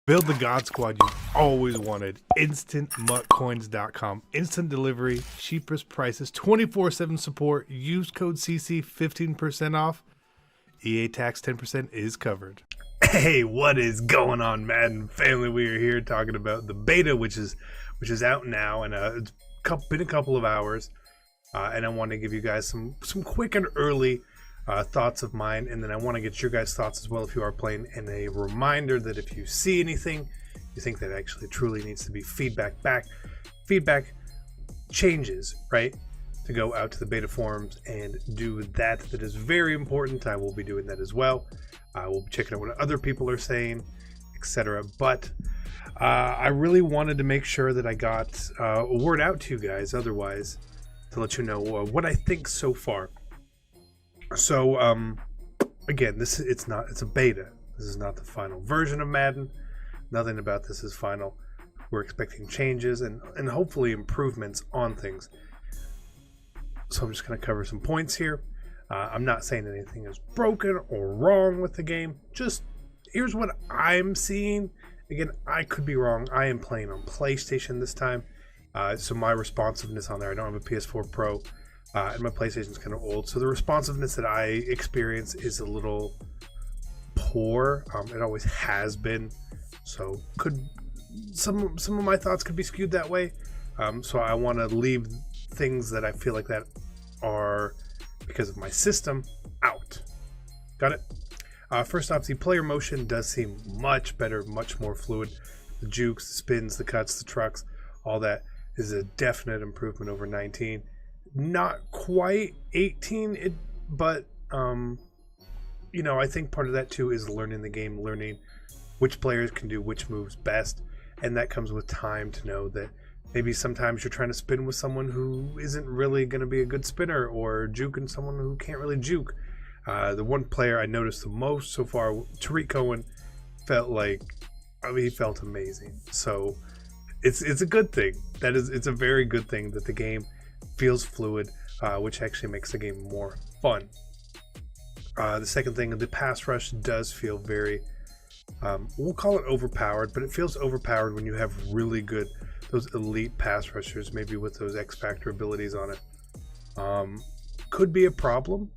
Build the God Squad you've always wanted. InstantMuttCoins.com. Instant delivery, cheapest prices, 24/7 support. Use code CC 15% off. EA tax 10% is covered. Hey, what is going on, Madden family? We are here talking about the beta, which is out now, and it's been a couple of hours. And I want to give you guys some quick and early thoughts of mine, and then I want to get your guys' thoughts as well if you are playing, and a reminder that if you see anything you think that actually truly needs to be feedback changes, right, to go out to the beta forums and do that. That is very important. I will be doing that as well. I will be checking out what other people are saying, etc. But I really wanted to make sure that I got a word out to you guys otherwise, to let you know what I think so far. So again, it's a beta. This is not the final version of Madden. Nothing about this is final. We're expecting changes and hopefully improvements on things. So I'm just going to cover some points here. I'm not saying anything is broken or wrong with the game. Just here's what I'm seeing. Again, I could be wrong. I am playing on PlayStation this time. So my responsiveness on there, I don't have a PS4 Pro. And my PlayStation's kind of old, so the responsiveness that I experience is a little poor. It always has been, so some of my thoughts could be skewed that way. So I want to leave things that I feel like that are because of my system out. Got it? First off, the player motion does seem much better, much more fluid. The jukes, the spins, the cuts, the trucks, all that is a definite improvement over 19. Not quite 18, but I think part of that too is learning the game, learning which players can do which moves best, and that comes with time to know that maybe sometimes you're trying to spin with someone who isn't really going to be a good spinner, or juking someone who can't really juke. The one player I noticed the most so far, Tariq Cohen, he felt amazing. So it's a good thing. It's a very good thing that the game feels fluid, which actually makes the game more fun. The second thing, the pass rush does feel very, we'll call it overpowered, but it feels overpowered when you have really good, those elite pass rushers, maybe with those X Factor abilities on it. Could be a problem.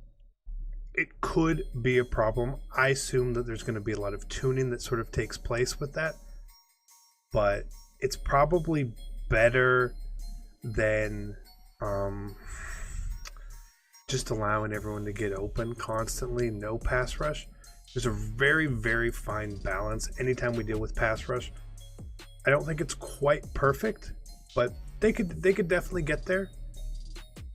It could be a problem. I assume that there's going to be a lot of tuning that sort of takes place with that, but it's probably better than just allowing everyone to get open constantly, no pass rush. There's a very, very fine balance anytime we deal with pass rush. I don't think it's quite perfect, but they could definitely get there.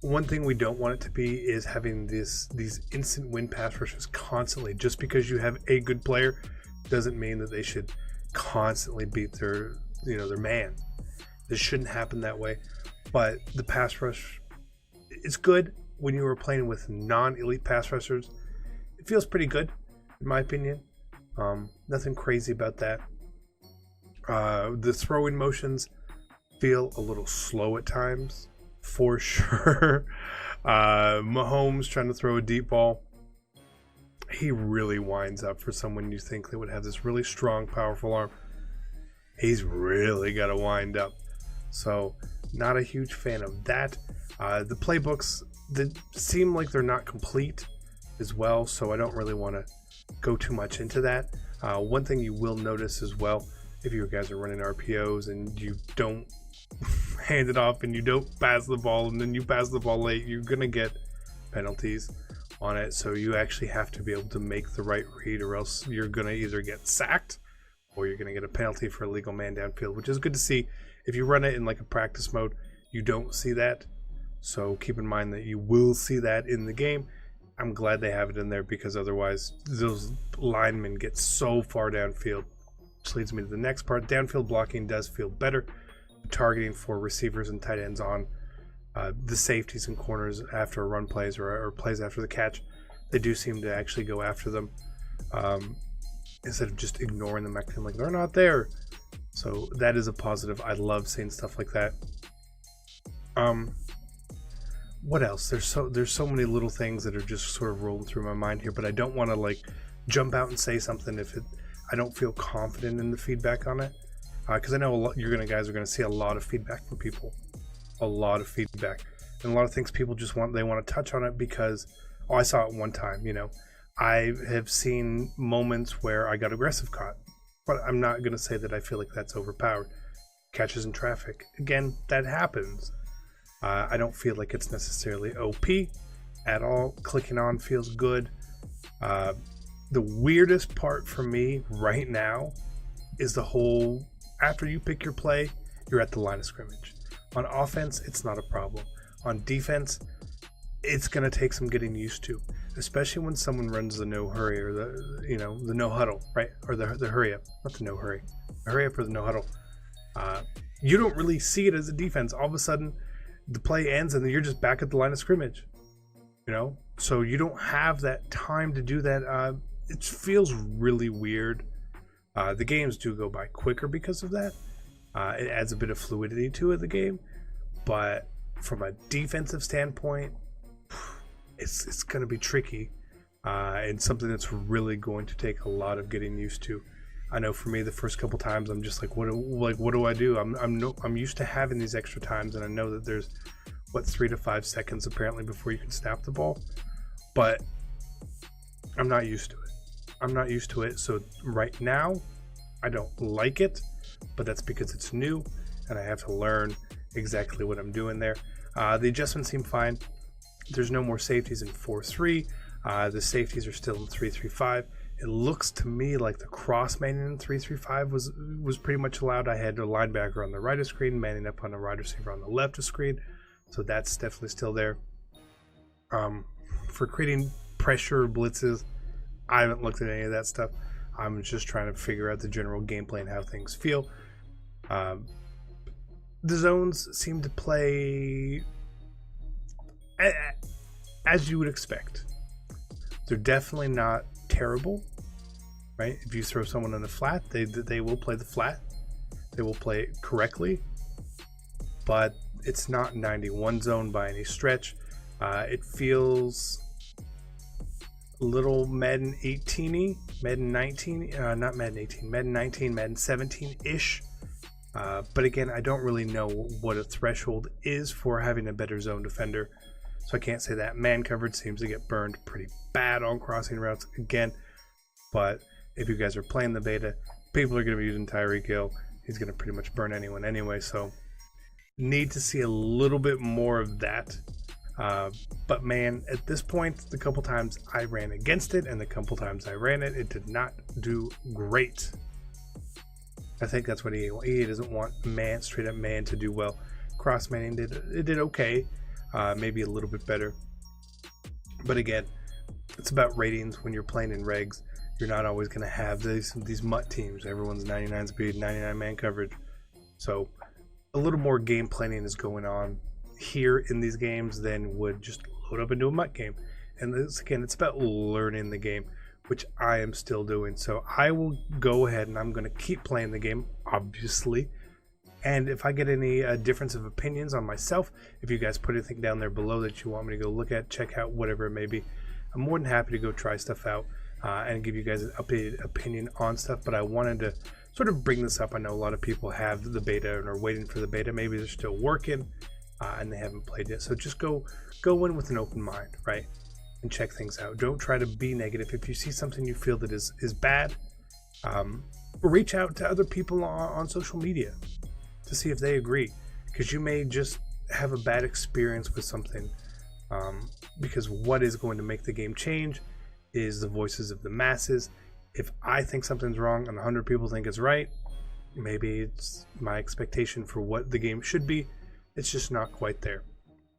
One thing we don't want it to be is having these instant win pass rushes constantly. Just because you have a good player doesn't mean that they should constantly beat their man. This shouldn't happen that way. But the pass rush is good when you were playing with non-elite pass rushers. It feels pretty good, in my opinion. Nothing crazy about that. The throwing motions feel a little slow at times, for sure. Mahomes trying to throw a deep ball, he really winds up for someone you think that would have this really strong, powerful arm. He's really got to wind up. So not a huge fan of that. The playbooks that seem like they're not complete as well, so I don't really want to go too much into that. One thing you will notice as well, if you guys are running RPOs and you don't hand it off and you don't pass the ball and then you pass the ball late, you're going to get penalties on it. So you actually have to be able to make the right read, or else you're going to either get sacked or you're going to get a penalty for illegal man downfield, which is good to see. If you run it in like a practice mode, you don't see that. So keep in mind that you will see that in the game. I'm glad they have it in there, because otherwise those linemen get so far downfield. Which leads me to the next part. Downfield blocking does feel better. Targeting for receivers and tight ends on the safeties and corners after run plays or plays after the catch. They do seem to actually go after them instead of just ignoring them, acting like they're not there. So that is a positive. I love seeing stuff like that. What else? There's so many little things that are just sort of rolling through my mind here, but I don't want to like jump out and say something if it I don't feel confident in the feedback on it, because I know guys are gonna see a lot of feedback from people, a lot of feedback, and a lot of things people just want to touch on it because, oh, I saw it one time. I have seen moments where I got aggressive caught, but I'm not gonna say that I feel like that's overpowered. Catches in traffic, again, that happens. I don't feel like it's necessarily OP at all. Clicking on feels good. The weirdest part for me right now is the whole, after you pick your play, you're at the line of scrimmage. On offense, it's not a problem. On defense, it's going to take some getting used to, especially when someone runs the no hurry or the no huddle, right? Or the hurry up, not the no hurry. The hurry up or the no huddle. You don't really see it as a defense. All of a sudden, the play ends and you're just back at the line of scrimmage. So you don't have that time to do that. It feels really weird. The games do go by quicker because of that. It adds a bit of fluidity to the game, but from a defensive standpoint, it's going to be tricky, and something that's really going to take a lot of getting used to. I know for me, the first couple times, I'm just like, what do I do? I'm used to having these extra times, and I know that there's 3 to 5 seconds apparently before you can snap the ball, but I'm not used to it. So right now, I don't like it, but that's because it's new and I have to learn exactly what I'm doing there. The adjustments seem fine. There's no more safeties in 4-3. The safeties are still in 3-3-5. It looks to me like the cross manning in 3-3-5 was pretty much allowed. I had a linebacker on the right of screen, manning up on a wide receiver on the left of screen. So that's definitely still there. For creating pressure blitzes, I haven't looked at any of that stuff. I'm just trying to figure out the general gameplay and how things feel. The zones seem to play as you would expect. They're definitely not terrible, right? If you throw someone on the flat, they will play the flat. They will play it correctly, but it's not 91 zone by any stretch. It feels a little Madden 18-y, Madden 19, not Madden 18, Madden 19, Madden 17-ish. But again, I don't really know what a threshold is for having a better zone defender, so I can't say that. Man coverage seems to get burned pretty bad on crossing routes again, but if you guys are playing the beta, people are going to be using Tyreek Hill. He's going to pretty much burn anyone anyway, so need to see a little bit more of that. But man, at this point, the couple times I ran against it and the couple times I ran it, it did not do great. I think that's what EA doesn't want straight up man to do well. Cross manning did okay, maybe a little bit better. But again, it's about ratings. When you're playing in regs, you're not always going to have these mutt teams. Everyone's 99 speed, 99 man coverage. So a little more game planning is going on here in these games than would just load up into a mutt game. And it's about learning the game, which I am still doing. So I will go ahead and I'm going to keep playing the game, obviously. And if I get any difference of opinions on myself, if you guys put anything down there below that you want me to go look at, check out, whatever it may be, I'm more than happy to go try stuff out and give you guys an updated opinion on stuff. But I wanted to sort of bring this up. I know a lot of people have the beta and are waiting for the beta. Maybe they're still working and they haven't played yet. So just go in with an open mind, right? And check things out. Don't try to be negative. If you see something you feel that is bad, reach out to other people on social media to see if they agree, because you may just have a bad experience with something, because what is going to make the game change is the voices of the masses. If I think something's wrong and 100 people think it's right, maybe it's my expectation for what the game should be. It's just not quite there,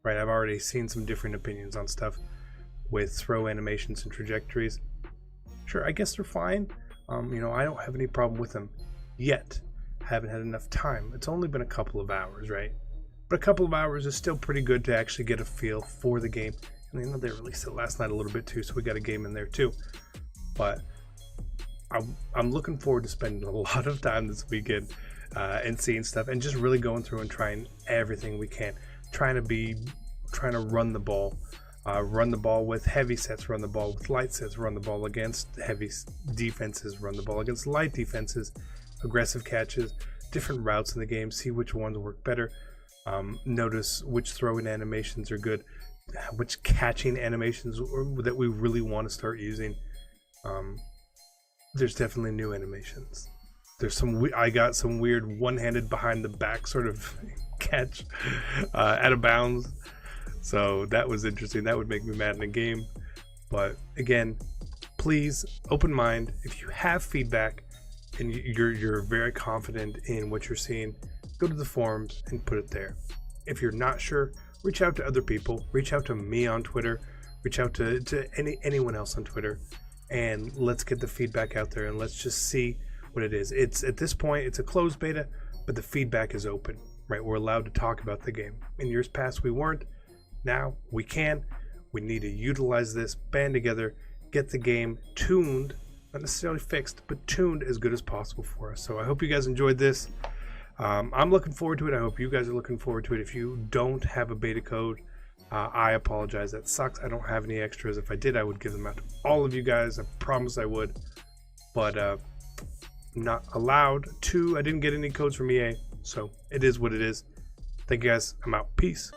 right? I've already seen some different opinions on stuff with throw animations and trajectories. Sure, I guess they're fine. I don't have any problem with them yet. Haven't had enough time. It's only been a couple of hours, right? But a couple of hours is still pretty good to actually get a feel for the game. And they released it last night a little bit too, so we got a game in there too. But I'm looking forward to spending a lot of time this weekend and seeing stuff and just really going through and trying everything we can. Trying to run the ball Run the ball with heavy sets, run the ball with light sets, run the ball against heavy defenses, run the ball against light defenses, aggressive catches, different routes in the game, see which ones work better. Notice which throwing animations are good, which catching animations that we really want to start using. There's definitely new animations. There's I got some weird one-handed behind the back sort of catch out of bounds. So that was interesting. That would make me mad in a game. But again, please, open mind. If you have feedback and you're very confident in what you're seeing, go to the forums and put it there. If you're not sure, reach out to other people. Reach out to me on Twitter. Reach out to anyone else on Twitter. And let's get the feedback out there and let's just see what it is. It's at this point, it's a closed beta, but the feedback is open, right? We're allowed to talk about the game. In years past, we weren't. Now we can. We need to utilize this, band together, get the game tuned, not necessarily fixed, but tuned as good as possible for us. So I hope you guys enjoyed this. I'm looking forward to it. I hope you guys are looking forward to it. If you don't have a beta code, I apologize. That sucks. I don't have any extras. If I did, I would give them out to all of you guys. I promise I would. But I'm not allowed to. I didn't get any codes from EA, so it is what it is. Thank you guys. I'm out. Peace.